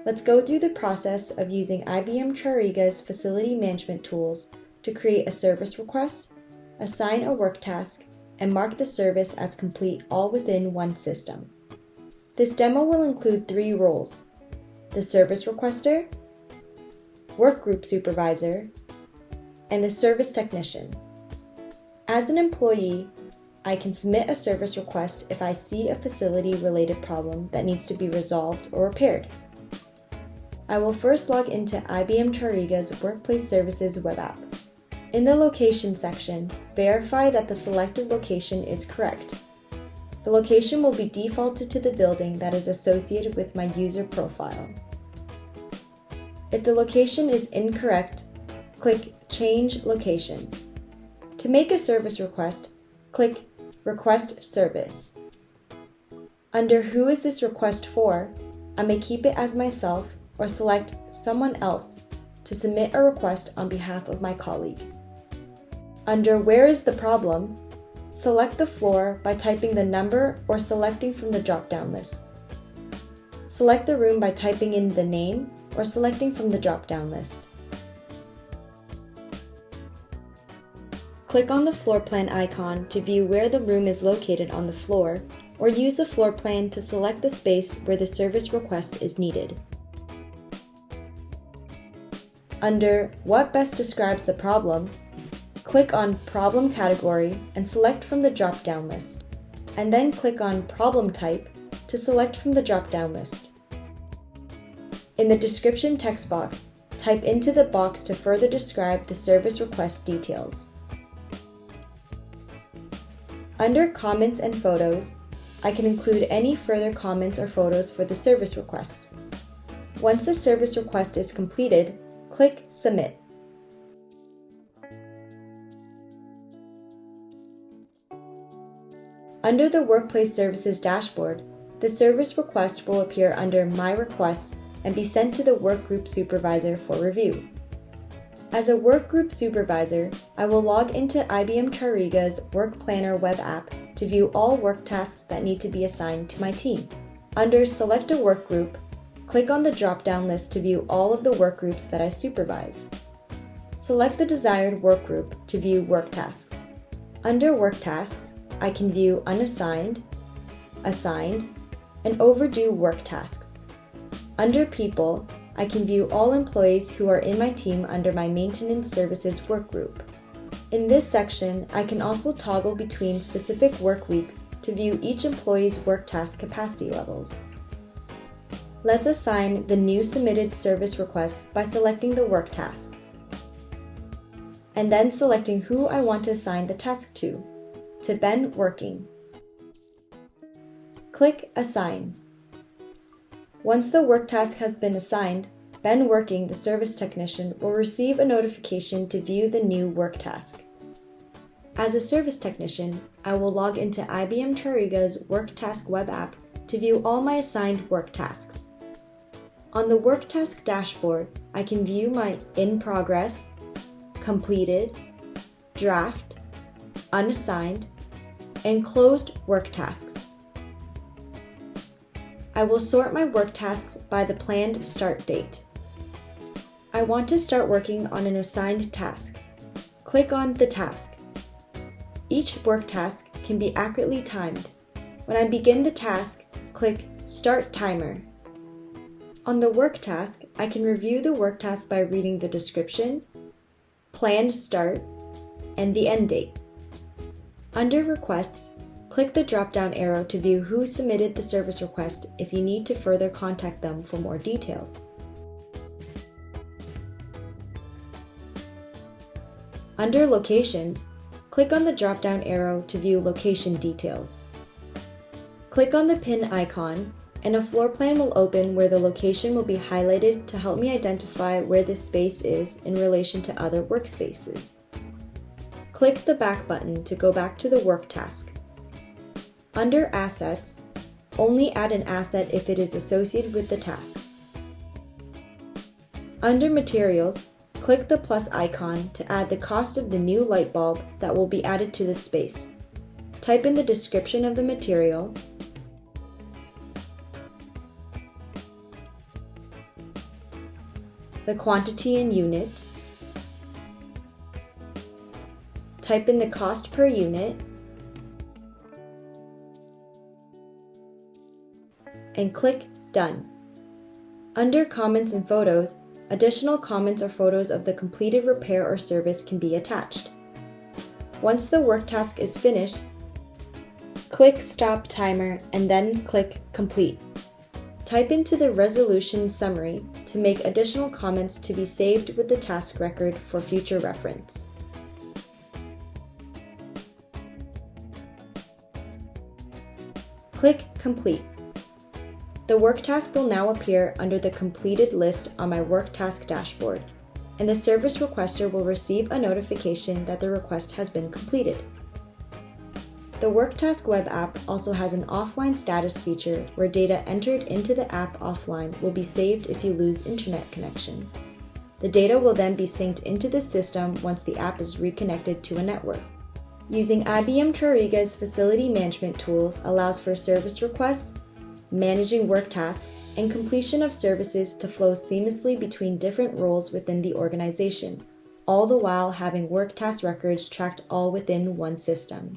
Let's go through the process of using IBM TRIRIGA's facility management tools to create a service request, assign a work task, and mark the service as complete all within one system. This demo will include 3 roles: the service requester, Workgroup Supervisor, and the service technician. As an employee, I can submit a service request if I see a facility-related problem that needs to be resolved or repaired. I will first log into IBM TRIRIGA's Workplace Services web app. In the Location section, verify that the selected location is correct. The location will be defaulted to the building that is associated with my user profile. If the location is incorrect, click Change Location. To make a service request, click Request Service. Under Who is this request for, I may keep it as myself or select someone else to submit a request on behalf of my colleague. Under Where is the problem, select the floor by typing the number or selecting from the drop-down list. Select the room by typing in the name or selecting from the drop-down list. Click on the floor plan icon to view where the room is located on the floor, or use the floor plan to select the space where the service request is needed. Under What best describes the problem, click on Problem category and select from the drop-down list, and then click on Problem type to select from the drop-down list. In the description text box, type into the box to further describe the service request details. Under Comments and Photos, I can include any further comments or photos for the service request. Once the service request is completed, click Submit. Under the Workplace Services dashboard, the service request will appear under My Requests and be sent to the Workgroup Supervisor for review. As a Workgroup Supervisor, I will log into IBM TRIRIGA's Work Planner web app to view all work tasks that need to be assigned to my team. Under Select a Workgroup, click on the drop-down list to view all of the workgroups that I supervise. Select the desired workgroup to view work tasks. Under Work Tasks, I can view unassigned, assigned, and overdue work tasks. Under People, I can view all employees who are in my team under my Maintenance Services workgroup. In this section, I can also toggle between specific work weeks to view each employee's work task capacity levels. Let's assign the new submitted service request by selecting the work task, and then selecting who I want to assign the task to Ben Working. Click Assign. Once the work task has been assigned, Ben Working, the service technician, will receive a notification to view the new work task. As a service technician, I will log into IBM TRIRIGA's Work Task web app to view all my assigned work tasks. On the Work Task dashboard, I can view my In Progress, Completed, Draft, Unassigned, and Closed work tasks. I will sort my work tasks by the planned start date. I want to start working on an assigned task. Click on the task. Each work task can be accurately timed. When I begin the task, click Start Timer. On the work task, I can review the work task by reading the description, planned start, and the end date. Under Requests, click the drop-down arrow to view who submitted the service request if you need to further contact them for more details. Under Locations, click on the drop-down arrow to view location details. Click on the pin icon, and a floor plan will open where the location will be highlighted to help me identify where this space is in relation to other workspaces. Click the Back button to go back to the work task. Under Assets, only add an asset if it is associated with the task. Under Materials, click the plus icon to add the cost of the new light bulb that will be added to the space. Type in the description of the material, the quantity in unit, type in the cost per unit, and click Done. Under Comments and Photos, additional comments or photos of the completed repair or service can be attached. Once the work task is finished, click Stop Timer and then click Complete. Type into the resolution summary to make additional comments to be saved with the task record for future reference. Click Complete. The work task will now appear under the completed list on my work task dashboard, and the service requester will receive a notification that the request has been completed. The WorkTask web app also has an offline status feature where data entered into the app offline will be saved if you lose internet connection. The data will then be synced into the system once the app is reconnected to a network. Using IBM TRIRIGA's facility management tools allows for service requests, managing work tasks, and completion of services to flow seamlessly between different roles within the organization, all the while having work task records tracked all within one system.